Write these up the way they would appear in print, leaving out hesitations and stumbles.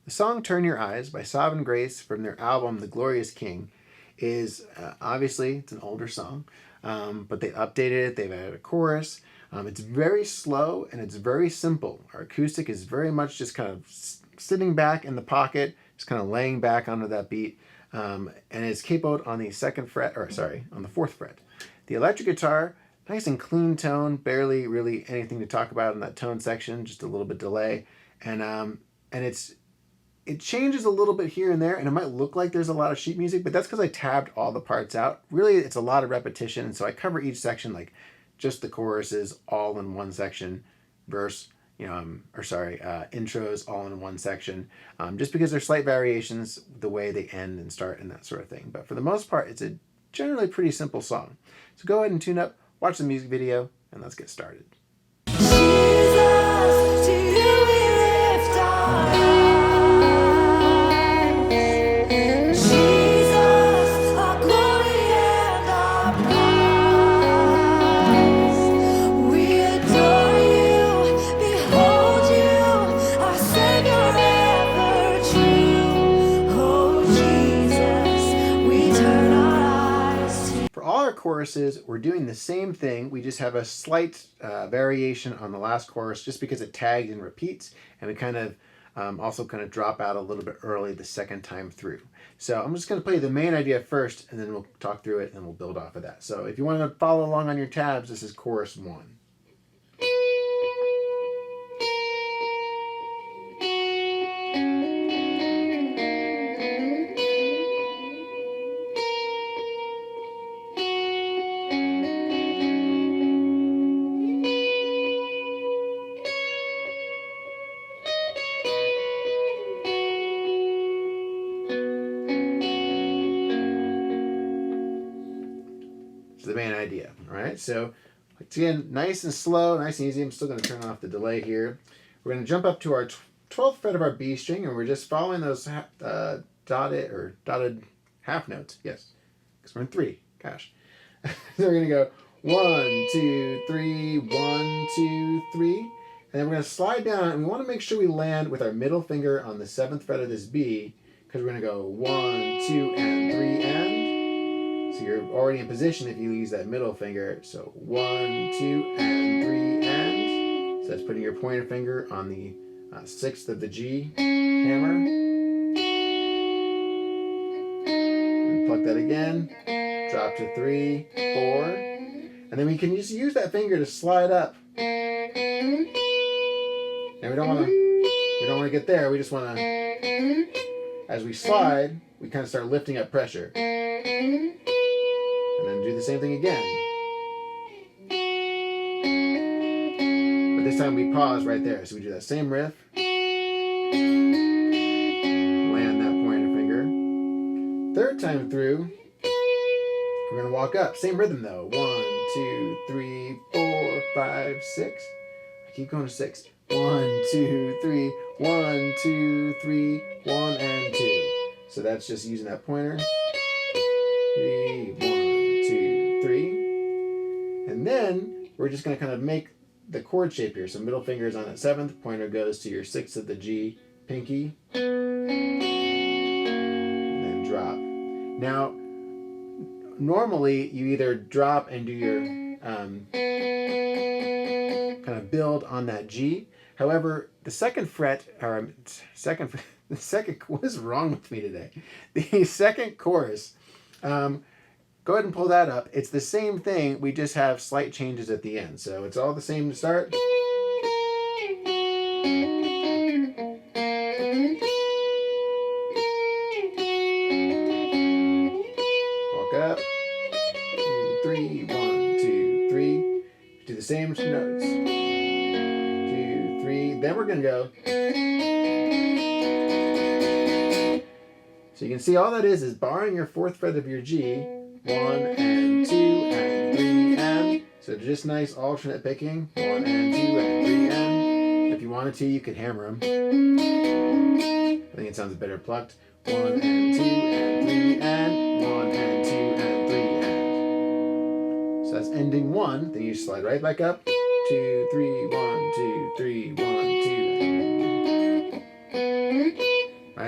The song Turn Your Eyes by Sovereign Grace from their album The Glorious King is obviously, it's an older song, but they updated it, they've added a chorus. It's very slow and it's very simple. Our acoustic is very much just kind of sitting back in the pocket, just kind of laying back onto that beat. And it's capoed on the on the fourth fret. The electric guitar, nice and clean tone, barely really anything to talk about in that tone section, just a little bit delay. And it changes a little bit here and there, and it might look like there's a lot of sheet music, but that's because I tabbed all the parts out. Really, it's a lot of repetition, and so I cover each section like just the choruses all in one section, verse, intros all in one section, just because there's slight variations the way they end and start and that sort of thing. But for the most part, it's a generally pretty simple song. So go ahead and tune up, watch the music video, and let's get started. Jesus, to you we lift our eyes. Choruses, we're doing the same thing. We just have a slight variation on the last chorus just because it tagged and repeats, and we kind of also kind of drop out a little bit early the second time through. So I'm just going to play the main idea first, and then we'll talk through it and we'll build off of that. So if you want to follow along on your tabs, this is chorus 1. The main idea. All right, so again, nice and slow, nice and easy. I'm still going to turn off the delay here. We're going to jump up to our 12th fret of our B string, and we're just following those dotted half notes. Yes, because we're in 3. Gosh. So we're going to go 1, 2, 3, 1, 2, 3, and then we're going to slide down, and we want to make sure we land with our middle finger on the 7th fret of this B, because we're going to go 1, 2, and 3, and. So you're already in position if you use that middle finger. So 1, 2, and 3, and. So that's putting your pointer finger on the 6th of the G hammer. And pluck that again. Drop to 3, 4. And then we can just use that finger to slide up. And we don't want to get there. We just want to, as we slide, we kind of start lifting up pressure. And then do the same thing again. But this time we pause right there. So we do that same riff. Land that pointer finger. Third time through, we're going to walk up. Same rhythm though. 1, 2, 3, 4, 5, 6. I keep going to 6. 1, 2, 3. 1, 2, 3. 1, and 2. So that's just using that pointer. 3, 1, 2, 3. And then we're just going to kind of make the chord shape here. So middle finger is on that 7th, pointer goes to your 6th of the G, pinky, and then drop. Now, normally you either drop and do your kind of build on that G. However, the second fret, what is wrong with me today? The second chorus, go ahead and pull that up. It's the same thing, we just have slight changes at the end. So it's all the same to start. Walk up. 2, 3, 1, 2, 3. Do the same notes. 2, 3. Then we're going to go. So you can see all that is barring your 4th fret of your G, 1 and 2 and 3 and. So just nice alternate picking, 1 and 2 and 3 and. If you wanted to, you could hammer them. I think it sounds better plucked. 1 and 2 and 3 and. 1 and 2 and 3 and. So that's ending 1. Then you slide right back up. 2, 3, 1, 2, 3, 1, 2.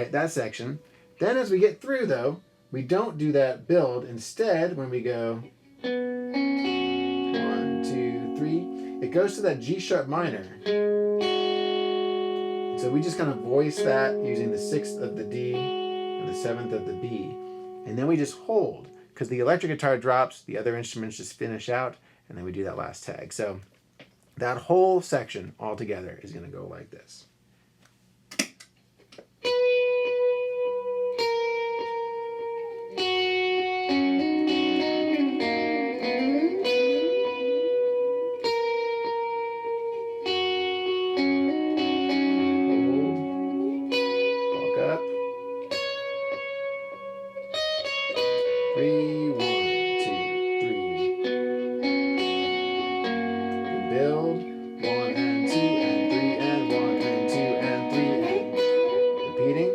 right? That section. Then as we get through, though, we don't do that build. Instead, when we go 1, 2, 3, it goes to that G sharp minor. So we just kind of voice that using the 6th of the D and the 7th of the B. And then we just hold, because the electric guitar drops, the other instruments just finish out, and then we do that last tag. So that whole section all together is going to go like this. Build 1 and 2 and 3 and 1 and 2 and 3 and repeating.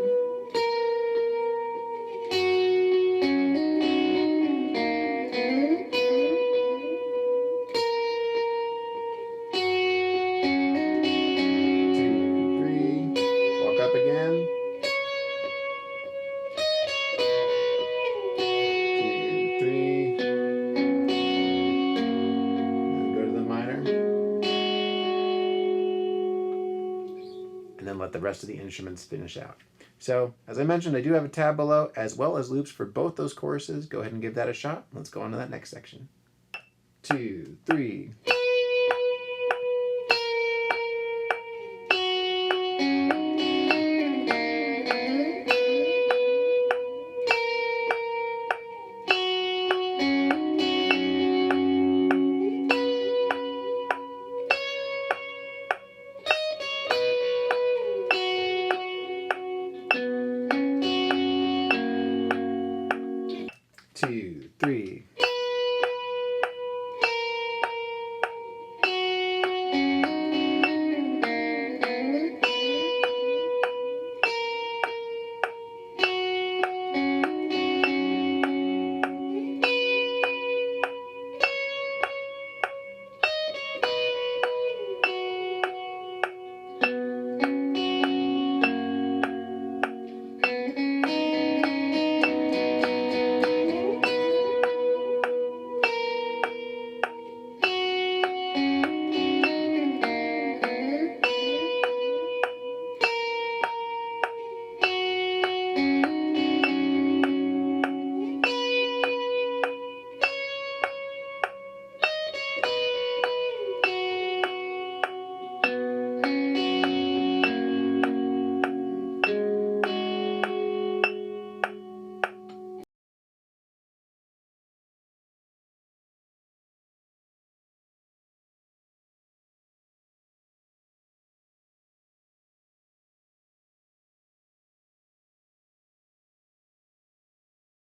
Two, three. Walk up again. 2, 3. Then go to the minor. And then let the rest of the instruments finish out. So, as I mentioned, I do have a tab below, as well as loops for both those choruses. Go ahead and give that a shot. Let's go on to that next section. 2, 3.